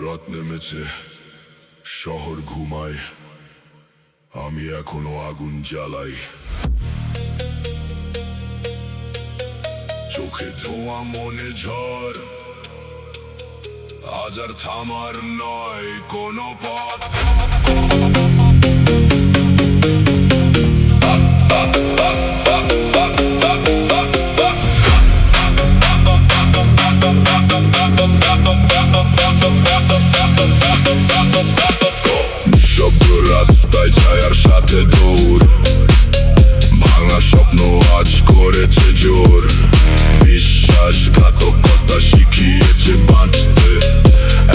রাত নেমেছে, শহর ঘুমায়, আমি এখনো আগুন জ্বালাই। চোখে ধোঁয়া, মনে ঝড়, আজ আর থামার নয় কোনো পথ। শব্দ রাস্তায় ছায়ার সাথে দৌড়, ভাঙা স্বপ্ন আজ করেছে জোর। বিশ্বাসঘাতকতা শিখিয়েছে বাঁচতে,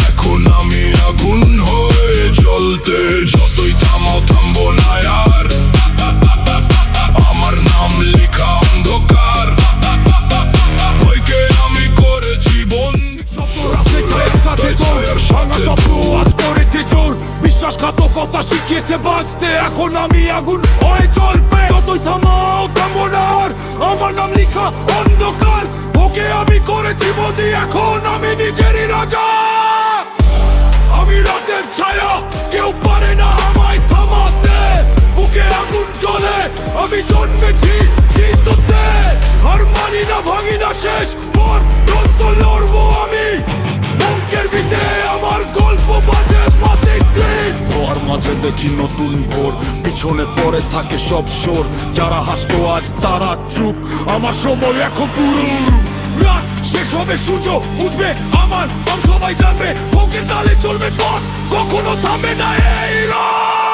এখন আমি আগুন হয়ে জ্বলতে। যতই থামাও থামবো না আর, আমার নাম লেখা অন্ধকার, বইকে আমি করেছি বন্ধ। ছায়ার সাথে দৌড়, ভাঙা স্বপ্ন আজ করেছে জোর। বিশ্বাসঘাতকতা শিখিয়েছে বাঁচতে, এখন আমি আগুন হয়ে জ্বলবে। যতই থামাও থামবো না আর, আমার নাম লেখা অন্ধকার, ওকে আমি করেছি বন্দি, এখন আমি নিজেরই রাজা। আমি রাতের ছায়া, কেউ পারে না আমায় থামাতে। বুকে আগুন জ্বলে, আমি জন্মেছি জিততে। আর মানি না, ভাঙি না, শেষ পর্যন্ত লড়বো আমি। বুকের ভিতরে আমার গল্প বাজে প্রতিদিন। ধোয়ার মাঝে দেখি নতুন ভোর, পিছনে পড়ে থাকে সব শোর। যারা হাসতো আজ তারা চুপ, আমার সময় এখন পুরো। রাত শেষ হবে, সূর্য উঠবে, আমার সবাই জানবে। বুকের তালে চলবে পথ, কখনো থামবে না এই রাত।